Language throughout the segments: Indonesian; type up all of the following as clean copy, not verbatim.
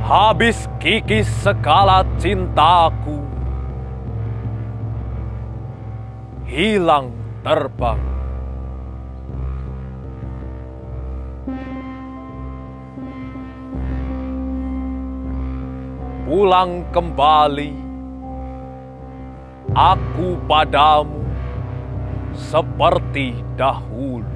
Habis kikis segala cintaku, hilang terbang. Pulang kembali, aku padamu seperti dahulu.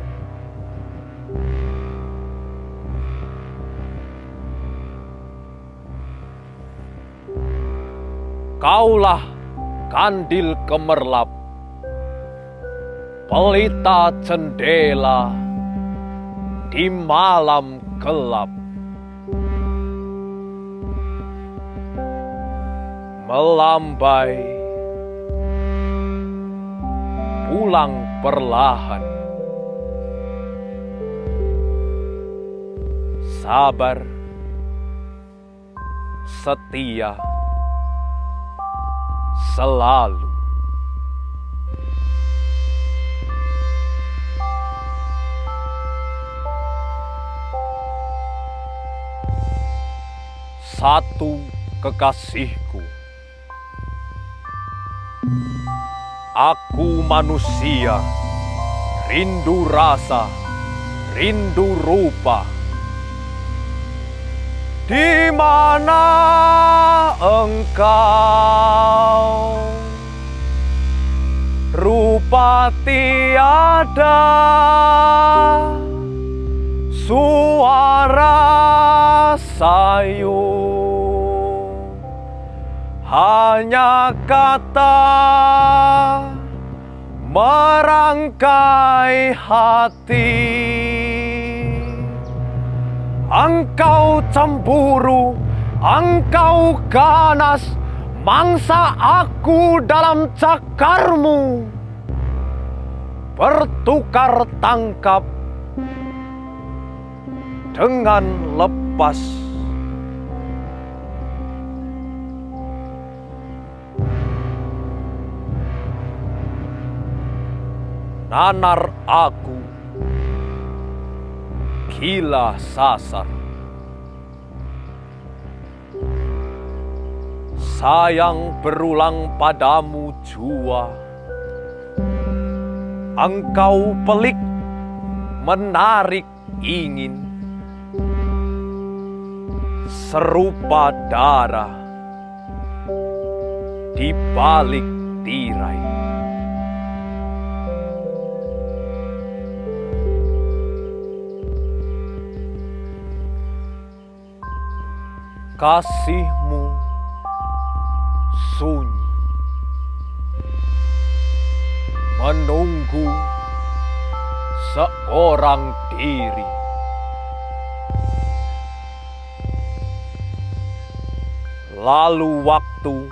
Kaulah kandil gemerlap, pelita jendela di malam gelap. Melambai, pulang perlahan. Sabar, setia, selalu. Satu kekasihku, aku manusia, rindu rasa, rindu rupa. Di mana engkau? Rupa tiada, suara sayu, hanya kata merangkai hati. Engkau cemburu, engkau ganas, mangsa aku dalam cakarmu. Bertukar tangkap dengan lepas. Nanar aku gila sasar. Sayang berulang padamu jua. Engkau pelik, menarik ingin, serupa darah di balik tirai. Kasihmu sunyi, menunggu seorang diri. Lalu waktu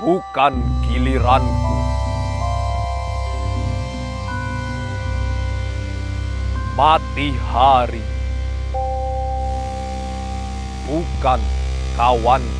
bukan giliranku. Mati hari bukan kawanku.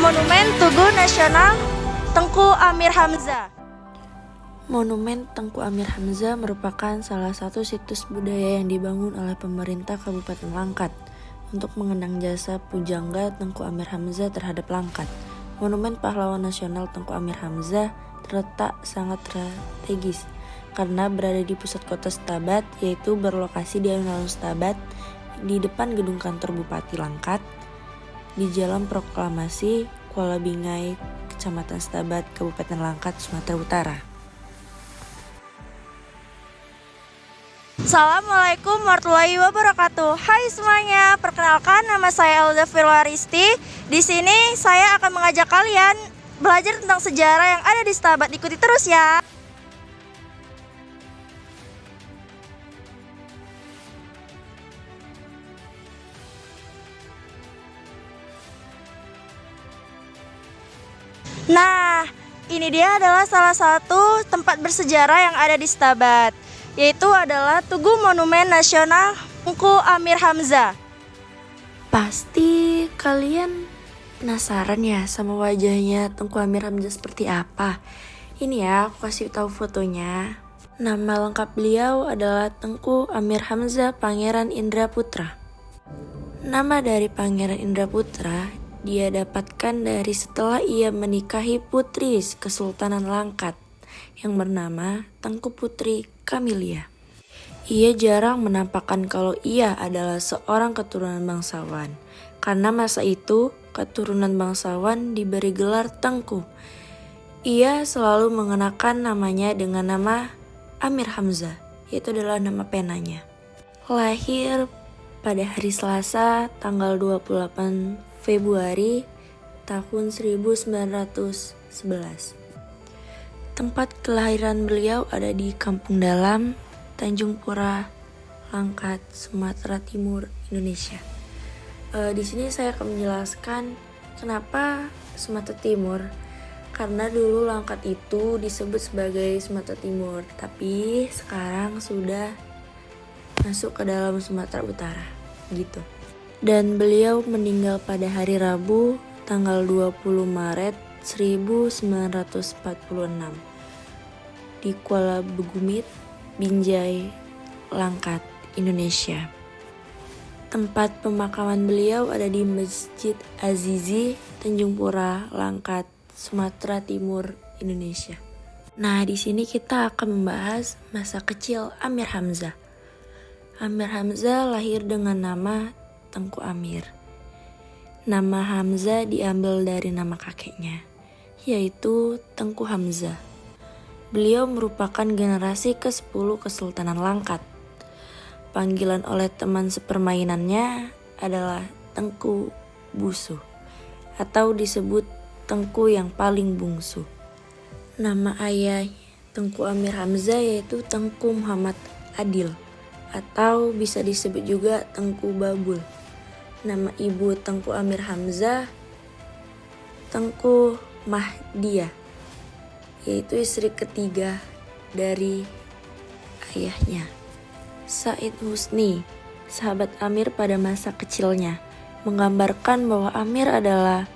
Monumen Tugu Nasional Tengku Amir Hamzah. Monumen Tengku Amir Hamzah merupakan salah satu situs budaya yang dibangun oleh pemerintah Kabupaten Langkat untuk mengenang jasa pujangga Tengku Amir Hamzah terhadap Langkat. Monumen Pahlawan Nasional Tengku Amir Hamzah terletak sangat strategis karena berada di pusat kota Stabat, yaitu berlokasi di alun-alun Stabat di depan gedung kantor Bupati Langkat di Jalan Proklamasi, Kuala Bingai, Kecamatan Setabat, Kabupaten Langkat, Sumatera Utara. Assalamualaikum warahmatullahi wabarakatuh. Hai semuanya, perkenalkan nama saya Elda Firwaristi. Di sini saya akan mengajak kalian belajar tentang sejarah yang ada di Setabat. Ikuti terus ya. Nah, ini dia adalah salah satu tempat bersejarah yang ada di Setabat, yaitu adalah Tugu Monumen Nasional Tengku Amir Hamzah. Pasti kalian penasaran ya sama wajahnya Tengku Amir Hamzah seperti apa? Ini ya, aku kasih tahu fotonya. Nama lengkap beliau adalah Tengku Amir Hamzah Pangeran Indra Putra. Nama dari Pangeran Indra Putra dia dapatkan dari setelah ia menikahi putri Kesultanan Langkat yang bernama Tengku Putri Kamilia. Ia jarang menampakkan kalau ia adalah seorang keturunan bangsawan. Karena masa itu, keturunan bangsawan diberi gelar Tengku. Ia selalu mengenakan namanya dengan nama Amir Hamzah, yaitu adalah nama penanya. Lahir pada hari Selasa tanggal 28 Februari tahun 1911. Tempat kelahiran beliau ada di Kampung Dalam, Tanjung Pura, Langkat, Sumatera Timur, Indonesia. Di sini saya akan menjelaskan kenapa Sumatera Timur. Karena dulu Langkat itu disebut sebagai Sumatera Timur, tapi sekarang sudah masuk ke dalam Sumatera Utara, gitu. Dan beliau meninggal pada hari Rabu, tanggal 20 Maret 1946 di Kuala Begumit, Binjai, Langkat, Indonesia. Tempat pemakaman beliau ada di Masjid Azizi, Tanjung Pura, Langkat, Sumatera Timur, Indonesia. Nah, di sini kita akan membahas masa kecil Amir Hamzah. Amir Hamzah lahir dengan nama Tengku Amir. Nama Hamzah diambil dari nama kakeknya, yaitu Tengku Hamzah. Beliau merupakan generasi ke-10 Kesultanan Langkat. Panggilan oleh teman sepermainannya adalah Tengku Busu, atau disebut Tengku yang paling bungsu. Nama ayah Tengku Amir Hamzah yaitu Tengku Muhammad Adil, atau bisa disebut juga Tengku Babul. Nama ibu Tengku Amir Hamzah Tengku Mahdiah, yaitu istri ketiga dari ayahnya. Said Husni, sahabat Amir pada masa kecilnya, menggambarkan bahwa Amir adalah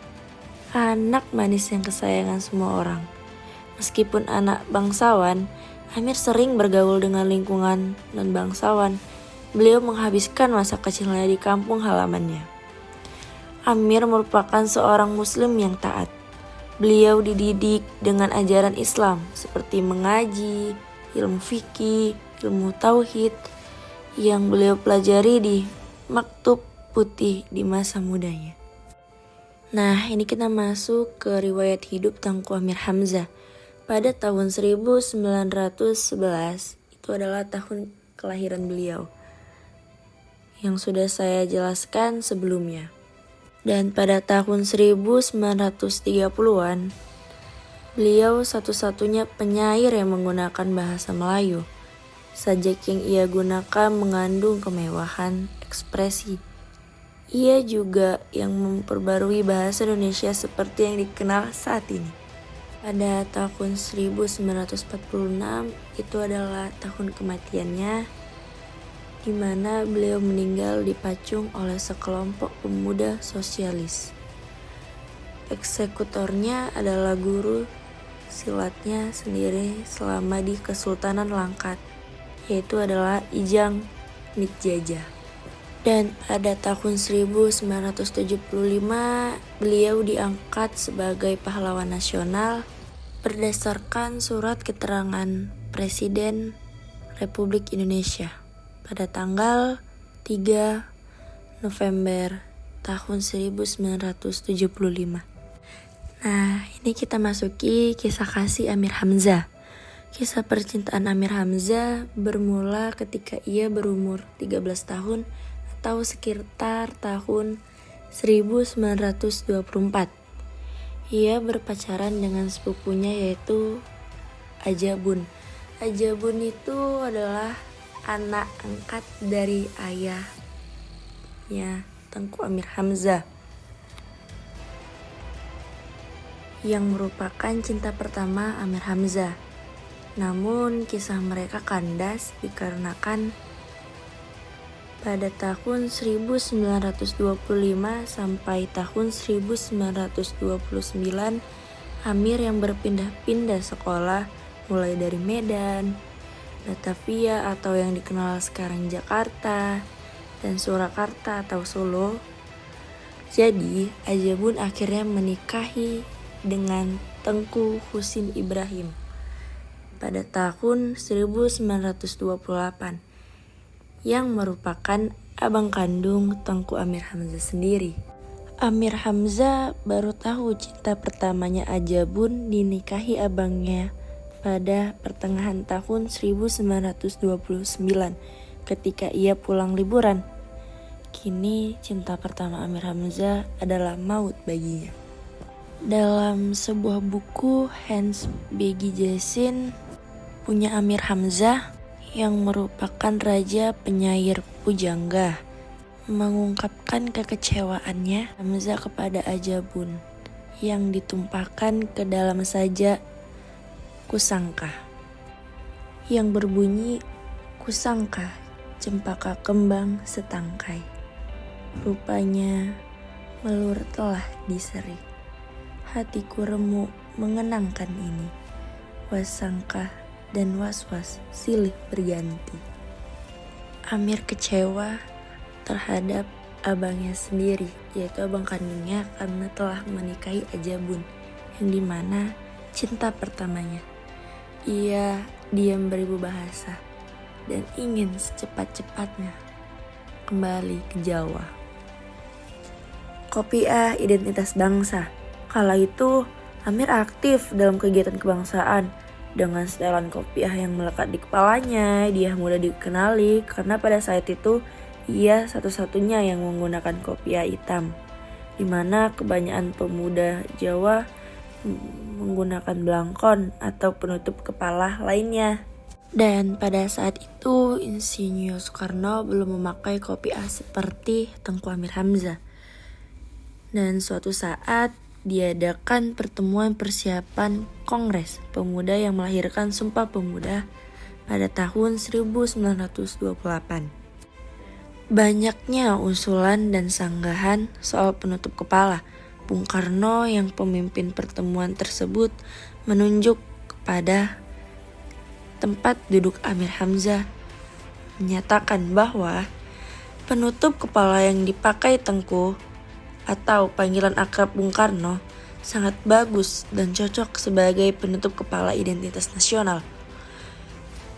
anak manis yang kesayangan semua orang. Meskipun anak bangsawan, Amir sering bergaul dengan lingkungan non-bangsawan. Beliau menghabiskan masa kecilnya di kampung halamannya. Amir merupakan seorang muslim yang taat. Beliau dididik dengan ajaran Islam seperti mengaji, ilmu fikih, ilmu tauhid yang beliau pelajari di Maktub Putih di masa mudanya. Nah, ini kita masuk ke riwayat hidup Tengku Amir Hamzah. Pada tahun 1911, itu adalah tahun kelahiran beliau, yang sudah saya jelaskan sebelumnya. Dan pada tahun 1930-an, beliau satu-satunya penyair yang menggunakan bahasa Melayu. Sajak yang ia gunakan mengandung kemewahan ekspresi. Ia juga yang memperbarui bahasa Indonesia seperti yang dikenal saat ini. Pada tahun 1946 itu adalah tahun kematiannya, di mana beliau meninggal dipacung oleh sekelompok pemuda sosialis. Eksekutornya adalah guru silatnya sendiri selama di Kesultanan Langkat, yaitu adalah Ijang Mitjajah. Dan pada tahun 1975 beliau diangkat sebagai pahlawan nasional berdasarkan surat keterangan Presiden Republik Indonesia. Pada tanggal 3 November tahun 1975. Nah, ini kita masuki kisah kasih Amir Hamzah. Kisah percintaan Amir Hamzah bermula ketika ia berumur 13 tahun atau sekitar tahun 1924. Ia berpacaran dengan sepupunya yaitu Ajabun. Ajabun itu adalah anak angkat dari ayahnya Tengku Amir Hamzah, yang merupakan cinta pertama Amir Hamzah. Namun kisah mereka kandas dikarenakan pada tahun 1925 sampai tahun 1929 Amir yang berpindah-pindah sekolah mulai dari Medan, Batavia atau yang dikenal sekarang Jakarta, dan Surakarta atau Solo. Jadi Ajabun akhirnya menikahi dengan Tengku Husin Ibrahim pada tahun 1928 yang merupakan abang kandung Tengku Amir Hamzah sendiri. Amir Hamzah baru tahu cinta pertamanya Ajabun dinikahi abangnya pada pertengahan tahun 1929 ketika ia pulang liburan. Kini cinta pertama Amir Hamzah adalah maut baginya. Dalam sebuah buku Hans Begi Jasin punya Amir Hamzah yang merupakan raja penyair pujangga mengungkapkan kekecewaannya Hamzah kepada Ajabun yang ditumpahkan ke dalam sajak kusangka yang berbunyi, "Kusangka cempaka kembang setangkai, rupanya melur telah diseri. Hatiku remuk mengenangkan ini, wasangka dan was-was silih berganti." Amir kecewa terhadap abangnya sendiri, yaitu abang kandungnya, karena telah menikahi Ajabun, yang dimana cinta pertamanya. Ia diam beribu bahasa dan ingin secepat-cepatnya kembali ke Jawa. Kopiah identitas bangsa. Kala itu Amir aktif dalam kegiatan kebangsaan. Dengan setelan kopiah yang melekat di kepalanya, dia mudah dikenali karena pada saat itu ia satu-satunya yang menggunakan kopiah hitam, di mana kebanyakan pemuda Jawa menggunakan belangkon atau penutup kepala lainnya. Dan pada saat itu Insinyur Soekarno belum memakai kopiah seperti Tengku Amir Hamzah. Dan suatu saat diadakan pertemuan persiapan Kongres Pemuda yang melahirkan Sumpah Pemuda pada tahun 1928. Banyaknya usulan dan sanggahan soal penutup kepala. Bung Karno yang pemimpin pertemuan tersebut menunjuk kepada tempat duduk Amir Hamzah, menyatakan bahwa penutup kepala yang dipakai Tengku atau panggilan akrab Bung Karno sangat bagus dan cocok sebagai penutup kepala identitas nasional.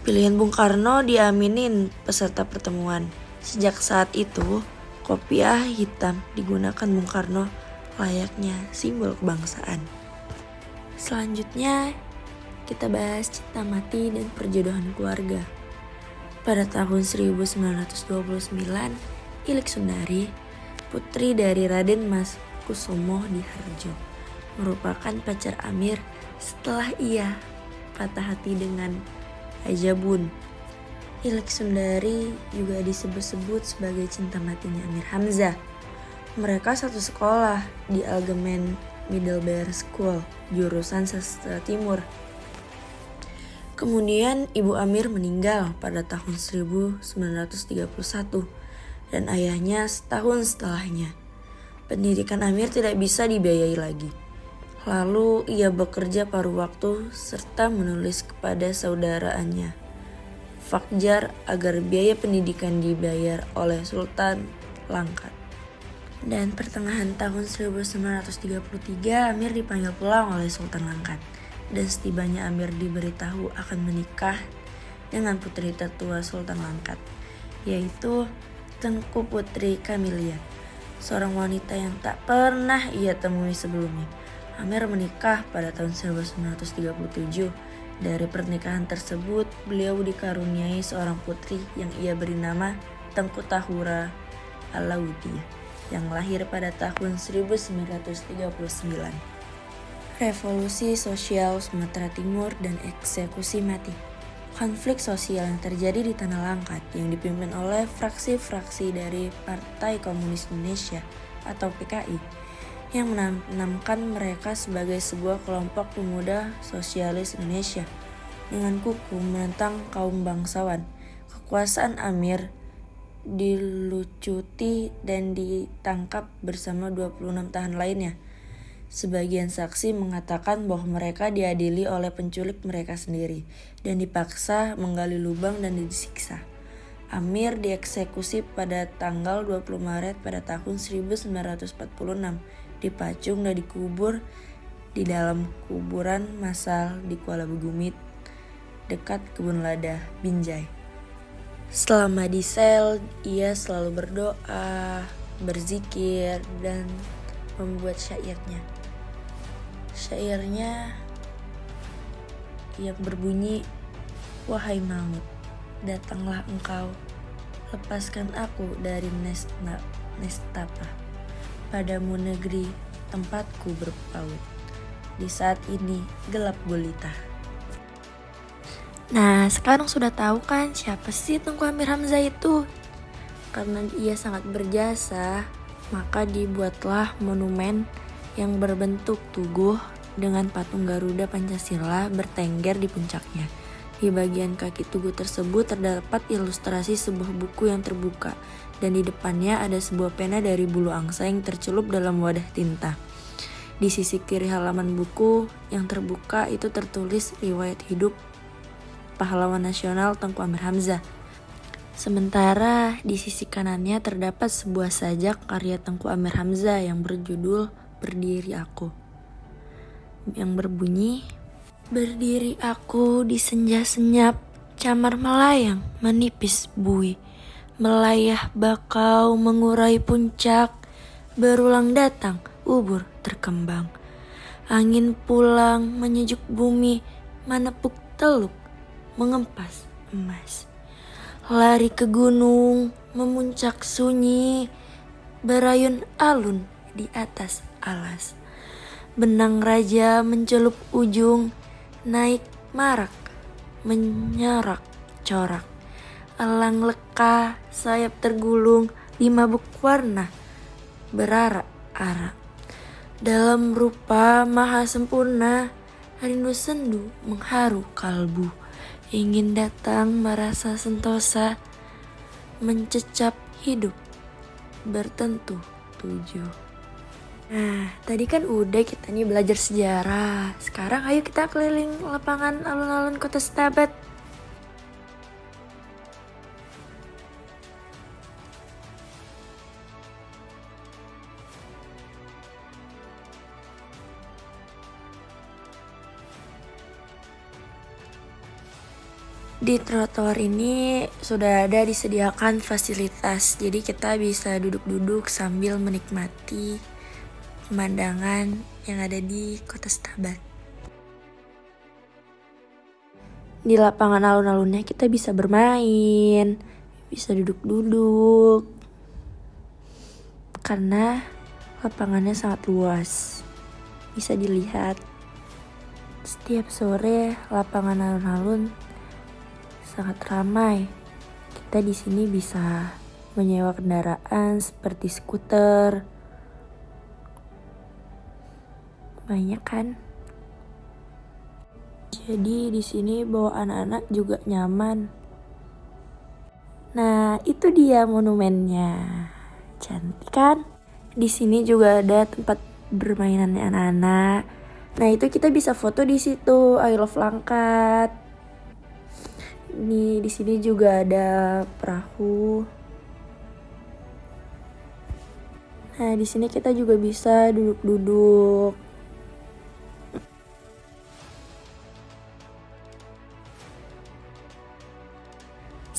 Pilihan Bung Karno diaminin peserta pertemuan. Sejak saat itu, kopiah hitam digunakan Bung Karno layaknya simbol kebangsaan. Selanjutnya, kita bahas cinta mati dan perjodohan keluarga. Pada tahun 1929, Ilik Sundari, putri dari Raden Mas Kusumo Diharjo, merupakan pacar Amir setelah ia patah hati dengan Ajabun. Ilik Sundari juga disebut-sebut sebagai cinta matinya Amir Hamzah. Mereka satu sekolah di Algemeen Middelbare School, jurusan Sastra Timur. Kemudian ibu Amir meninggal pada tahun 1931 dan ayahnya setahun setelahnya. Pendidikan Amir tidak bisa dibiayai lagi. Lalu ia bekerja paruh waktu serta menulis kepada saudaraannya, Fakjar, agar biaya pendidikan dibayar oleh Sultan Langkat. Dan pertengahan tahun 1933 Amir dipanggil pulang oleh Sultan Langkat. Dan setibanya Amir diberitahu akan menikah dengan putri tertua Sultan Langkat, yaitu Tengku Putri Camelia, seorang wanita yang tak pernah ia temui sebelumnya. Amir menikah pada tahun 1937. Dari pernikahan tersebut, beliau dikaruniai seorang putri yang ia beri nama Tengku Tahura Alauddin, yang lahir pada tahun 1939. Revolusi sosial Sumatera Timur dan eksekusi mati. Konflik sosial yang terjadi di Tanah Langkat yang dipimpin oleh fraksi-fraksi dari Partai Komunis Indonesia atau PKI yang menanamkan mereka sebagai sebuah kelompok pemuda sosialis Indonesia dengan kukuh menentang kaum bangsawan. Kekuasaan Amir dilucuti dan ditangkap bersama 26 tahanan lainnya. Sebagian saksi mengatakan bahwa mereka diadili oleh penculik mereka sendiri dan dipaksa menggali lubang dan disiksa. Amir dieksekusi pada tanggal 20 Maret pada tahun 1946, dipacung dan dikubur di dalam kuburan massal di Kuala Bugumit dekat Kebun Lada, Binjai. Selama di sel, ia selalu berdoa, berzikir, dan membuat syairnya. Syairnya yang berbunyi, "Wahai maut, datanglah engkau, lepaskan aku dari nestapa. Padamu negeri tempatku berpaut. Di saat ini gelap gulita." Nah, sekarang sudah tahu kan siapa sih Tengku Amir Hamzah itu? Karena ia sangat berjasa, maka dibuatlah monumen yang berbentuk tugu dengan patung Garuda Pancasila bertengger di puncaknya. Di bagian kaki tugu tersebut terdapat ilustrasi sebuah buku yang terbuka, dan di depannya ada sebuah pena dari bulu angsa yang tercelup dalam wadah tinta. Di sisi kiri halaman buku yang terbuka itu tertulis riwayat hidup pahlawan nasional Tengku Amir Hamzah. Sementara di sisi kanannya terdapat sebuah sajak karya Tengku Amir Hamzah yang berjudul "Berdiri Aku", yang berbunyi, "Berdiri aku di senja senyap, camar melayang menipis bui, melayah bakau mengurai puncak, berulang datang ubur terkembang. Angin pulang menyejuk bumi, menepuk teluk, mengempas emas. Lari ke gunung, memuncak sunyi, berayun alun di atas alas. Benang raja mencelup ujung, naik marak, menyarak corak. Elang leka, sayap tergulung, 5 buk warna, berarak-arak. Dalam rupa maha sempurna, rindu sendu mengharu kalbu. Ingin datang merasa sentosa, mencecap hidup, bertentu tujuh." Nah, tadi kan udah kita nih belajar sejarah. Sekarang ayo kita keliling lapangan alun-alun Kota Setabat. Di trotoar ini sudah ada disediakan fasilitas, jadi kita bisa duduk-duduk sambil menikmati pemandangan yang ada di Kota Setabat. Di lapangan alun-alunnya kita bisa bermain, bisa duduk-duduk, karena lapangannya sangat luas. Bisa dilihat setiap sore lapangan alun-alun sangat ramai. Kita di sini bisa menyewa kendaraan seperti skuter. Banyak kan? Jadi di sini bawa anak-anak juga nyaman. Nah, itu dia monumennya. Cantik kan? Di sini juga ada tempat bermainannya anak-anak. Nah, itu kita bisa foto di situ. I love Langkat. Nih, di sini juga ada perahu. Nah, di sini kita juga bisa duduk-duduk.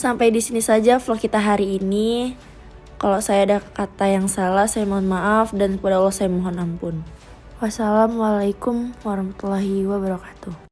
Sampai di sini saja vlog kita hari ini. Kalau saya ada kata yang salah, saya mohon maaf, dan kepada Allah saya mohon ampun. Wassalamualaikum warahmatullahi wabarakatuh.